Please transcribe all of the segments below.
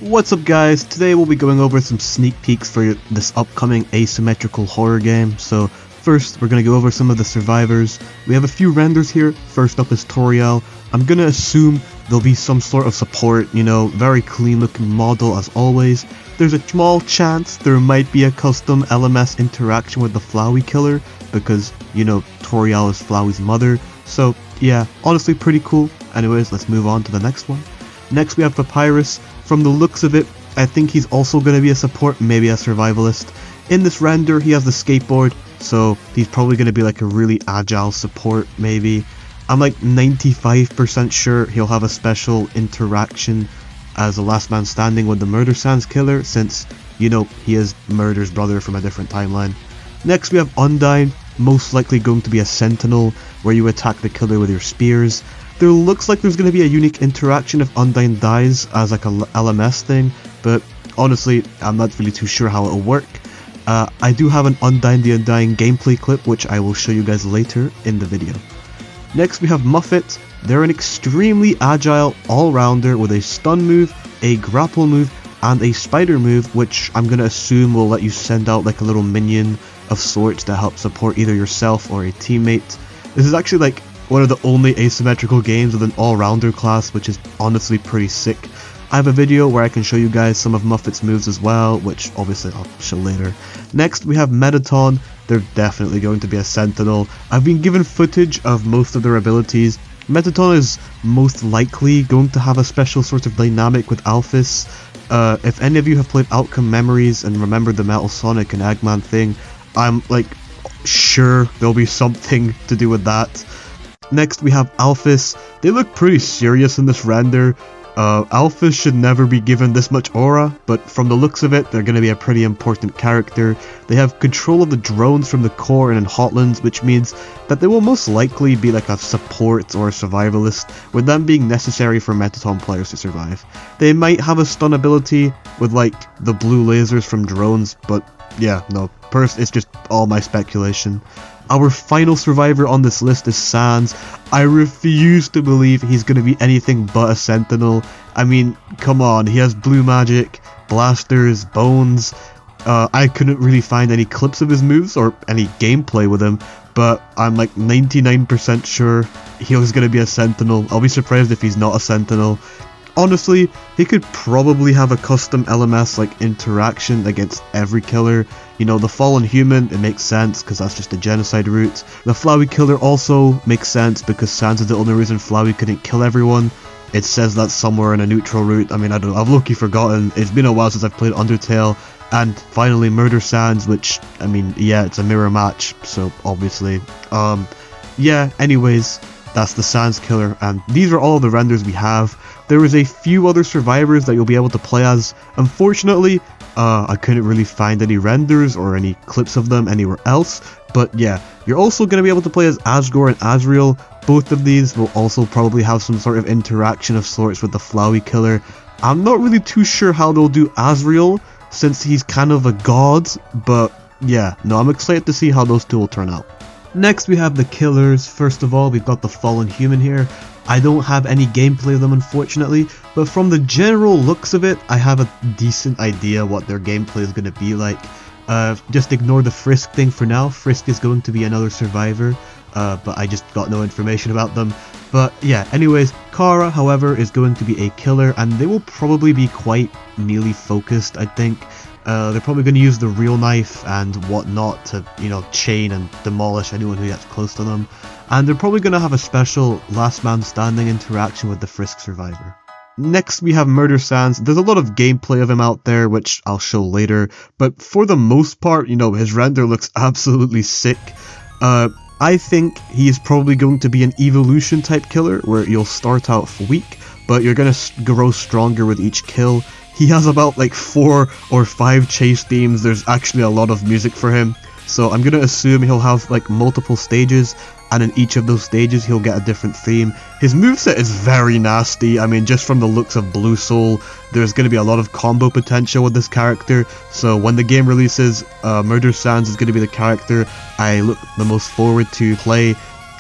What's up guys, today we'll be going over some sneak peeks for this upcoming asymmetrical horror game. So first we're going to go over some of the survivors. We have a few renders here. First up is Toriel. I'm going to assume there'll be some sort of support, very clean looking model as always. There's a small chance there might be a custom LMS interaction with the Flowey killer because, Toriel is Flowey's mother. So yeah, honestly pretty cool. Anyways, let's move on to the next one. Next we have Papyrus. From the looks of it, I think he's also going to be a support, maybe a survivalist. In this render, he has the skateboard, so he's probably going to be like a really agile support, maybe. I'm like 95% sure he'll have a special interaction as a last man standing with the Murder Sans killer, since, he is Murder's brother from a different timeline. Next we have Undyne, most likely going to be a sentinel, where you attack the killer with your spears. There looks like there's going to be a unique interaction if Undyne dies as like a LMS thing, but honestly, I'm not really too sure how it'll work. I do have an Undyne the Undying gameplay clip, which I will show you guys later in the video. Next we have Muffet. They're an extremely agile all-rounder with a stun move, a grapple move, and a spider move, which I'm going to assume will let you send out like a little minion of sorts to help support either yourself or a teammate. This is actually like one of the only asymmetrical games with an all-rounder class, which is honestly pretty sick. I have a video where I can show you guys some of Muffet's moves as well, which obviously I'll show later. Next we have Mettaton. They're definitely going to be a sentinel. I've been given footage of most of their abilities. Mettaton is most likely going to have a special sort of dynamic with Alphys. If any of you have played Outcome Memories and remember the Metal Sonic and Eggman thing, I'm like sure there'll be something to do with that. Next we have Alphys. They look pretty serious in this render. Alphys should never be given this much aura, but from the looks of it, they're going to be a pretty important character. They have control of the drones from the core and in Hotlands, which means that they will most likely be like a support or a survivalist, with them being necessary for Mettaton players to survive. They might have a stun ability with like the blue lasers from drones, but yeah, no, it's just all my speculation. Our final survivor on this list is Sans. I refuse to believe he's going to be anything but a sentinel. I mean, come on, he has blue magic, blasters, bones. I couldn't really find any clips of his moves or any gameplay with him, but I'm like 99% sure he was going to be a sentinel. I'll be surprised if he's not a sentinel. Honestly, he could probably have a custom LMS like interaction against every killer. The fallen human, it makes sense because that's just a genocide route. The Flowey killer also makes sense because Sans is the only reason Flowey couldn't kill everyone. It says that somewhere in a neutral route. I mean, I don't know, I've low-key forgotten. It's been a while since I've played Undertale. And finally Murder Sans, which, I mean, yeah, it's a mirror match, so obviously. Yeah, anyways, that's the Sans killer, and these are all the renders we have. There is a few other survivors that you'll be able to play as. Unfortunately, I couldn't really find any renders or any clips of them anywhere else, but yeah, you're also going to be able to play as Asgore and Azrael. Both of these will also probably have some sort of interaction of sorts with the Flowey killer. I'm not really too sure how they'll do Azrael, since he's kind of a god, but yeah, no, I'm excited to see how those two will turn out. Next we have the killers. First of all, we've got the fallen human here. I don't have any gameplay of them unfortunately, but from the general looks of it, I have a decent idea what their gameplay is going to be like. Just ignore the Frisk thing for now. Frisk is going to be another survivor, but I just got no information about them. But yeah, anyways, Kara, however, is going to be a killer, and they will probably be quite melee focused, I think. They're probably going to use the real knife and whatnot to, chain and demolish anyone who gets close to them. And they're probably going to have a special last man standing interaction with the Frisk survivor. Next we have Murder Sans. There's a lot of gameplay of him out there, which I'll show later, but for the most part, his render looks absolutely sick. I think he is probably going to be an evolution type killer, where you'll start out weak, but you're going to grow stronger with each kill. He has about like 4 or 5 chase themes. There's actually a lot of music for him, so I'm going to assume he'll have like multiple stages, and in each of those stages he'll get a different theme. His moveset is very nasty. I mean, just from the looks of Blue Soul, there's going to be a lot of combo potential with this character, so when the game releases, Murder Sans is going to be the character I look the most forward to play.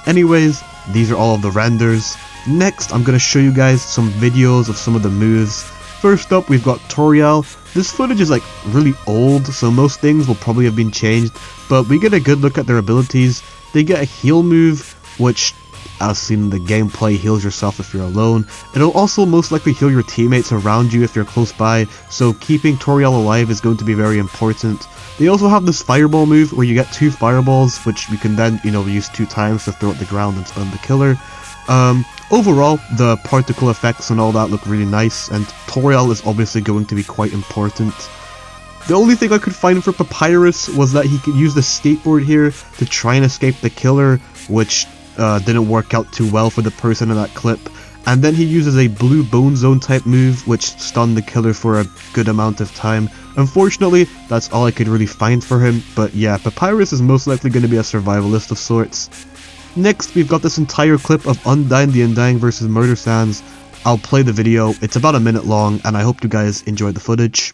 Anyways, these are all of the renders. Next, I'm going to show you guys some videos of some of the moves. First up, we've got Toriel. This footage is like really old, so most things will probably have been changed, but we get a good look at their abilities. They get a heal move, which, as seen in the gameplay, heals yourself if you're alone. It'll also most likely heal your teammates around you if you're close by, so keeping Toriel alive is going to be very important. They also have this fireball move where you get 2 fireballs, which you can then, use 2 times to throw at the ground and stun the killer. Overall, the particle effects and all that look really nice, and Toriel is obviously going to be quite important. The only thing I could find for Papyrus was that he could use the skateboard here to try and escape the killer, which didn't work out too well for the person in that clip. And then he uses a blue bone zone type move, which stunned the killer for a good amount of time. Unfortunately, that's all I could really find for him, but yeah, Papyrus is most likely going to be a survivalist of sorts. Next, we've got this entire clip of Undyne the Undying versus Murder Sans. I'll play the video, it's about a minute long, and I hope you guys enjoyed the footage.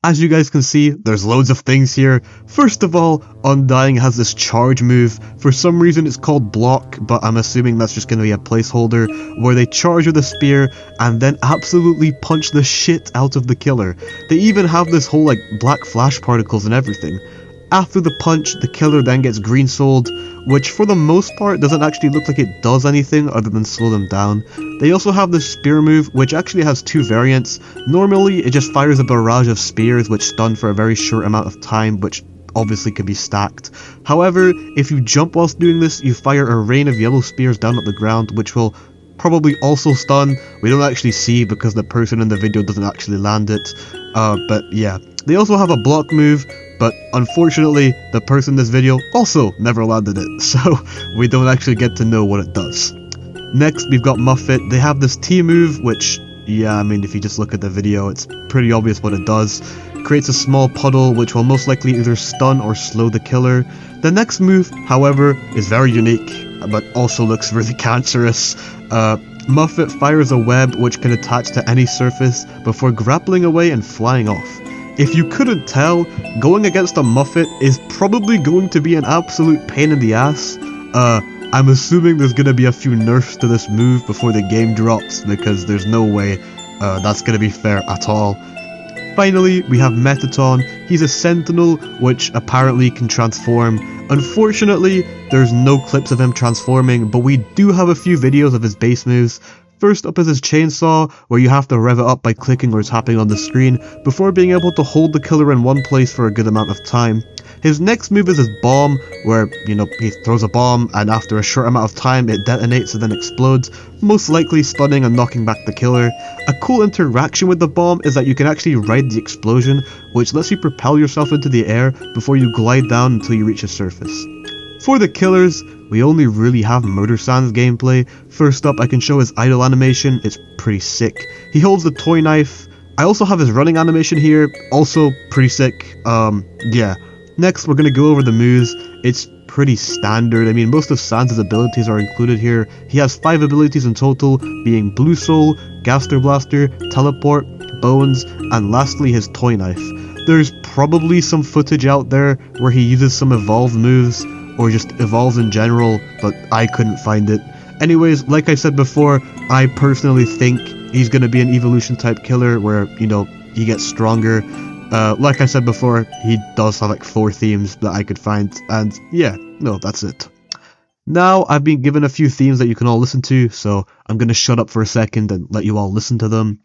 As you guys can see, there's loads of things here. First of all, Undying has this charge move. For some reason it's called block, but I'm assuming that's just going to be a placeholder, where they charge with a spear and then absolutely punch the shit out of the killer. They even have this whole like black flash particles and everything. After the punch, the killer then gets green souled, which for the most part doesn't actually look like it does anything other than slow them down. They also have this spear move, which actually has 2 variants. Normally, it just fires a barrage of spears which stun for a very short amount of time, which obviously can be stacked. However, if you jump whilst doing this, you fire a rain of yellow spears down at the ground, which will probably also stun. We don't actually see because the person in the video doesn't actually land it. But yeah. They also have a block move, but unfortunately, the person in this video also never landed it, so we don't actually get to know what it does. Next, we've got Muffet. They have this T move, which, yeah, I mean, if you just look at the video, it's pretty obvious what it does. Creates a small puddle, which will most likely either stun or slow the killer. The next move, however, is very unique, but also looks really cancerous. Muffet fires a web which can attach to any surface before grappling away and flying off. If you couldn't tell, going against a Muffet is probably going to be an absolute pain in the ass. I'm assuming there's going to be a few nerfs to this move before the game drops, because there's no way that's going to be fair at all. Finally, we have Metaton. He's a Sentinel, which apparently can transform. Unfortunately, there's no clips of him transforming, but we do have a few videos of his base moves. First up is his chainsaw, where you have to rev it up by clicking or tapping on the screen, before being able to hold the killer in one place for a good amount of time. His next move is his bomb, where, he throws a bomb, and after a short amount of time it detonates and then explodes, most likely stunning and knocking back the killer. A cool interaction with the bomb is that you can actually ride the explosion, which lets you propel yourself into the air before you glide down until you reach the surface. For the killers, we only really have Murder Sans gameplay. First up, I can show his idle animation. It's pretty sick. He holds the toy knife. I also have his running animation here, also pretty sick. Yeah. Next, we're going to go over the moves. It's pretty standard. I mean, most of Sans' abilities are included here. He has 5 abilities in total, being Blue Soul, Gaster Blaster, Teleport, Bones, and lastly his toy knife. There's probably some footage out there where he uses some evolved moves, or just evolves in general, but I couldn't find it. Anyways, like I said before, I personally think he's going to be an evolution type killer where, he gets stronger. Like I said before, he does have like 4 themes that I could find, and yeah, no, that's it. Now, I've been given a few themes that you can all listen to, so I'm gonna shut up for a second and let you all listen to them.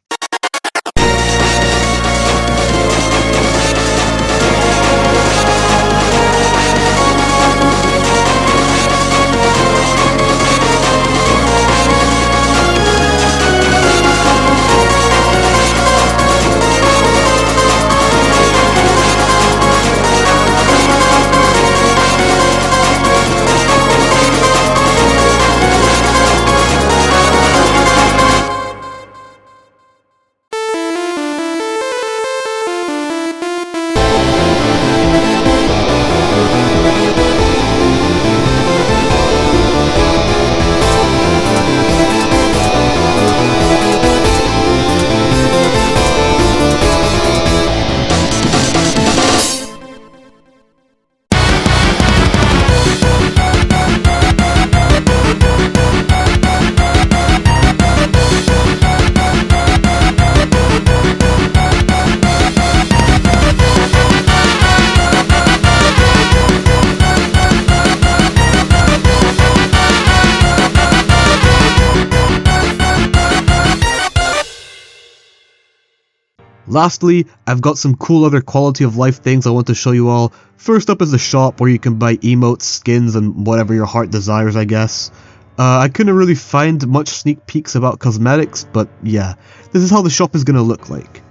Lastly, I've got some cool other quality of life things I want to show you all. First up is the shop where you can buy emotes, skins, and whatever your heart desires, I guess. I couldn't really find much sneak peeks about cosmetics, but yeah, this is how the shop is gonna look like.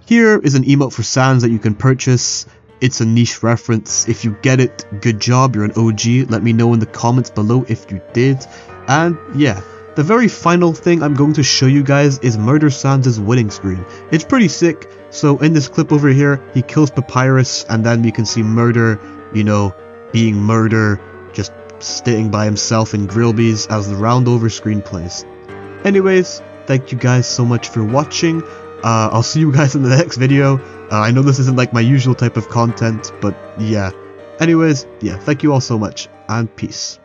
Here is an emote for Sans that you can purchase. It's a niche reference. If you get it, good job, you're an OG. Let me know in the comments below if you did. And yeah. The very final thing I'm going to show you guys is Murder Sans' winning screen. It's pretty sick, so in this clip over here, he kills Papyrus, and then we can see Murder, you know, being Murder, just sitting by himself in Grillby's as the round over screen plays. Anyways, thank you guys so much for watching. I'll see you guys in the next video. I know this isn't like my usual type of content, but yeah. Anyways, yeah, thank you all so much, and peace.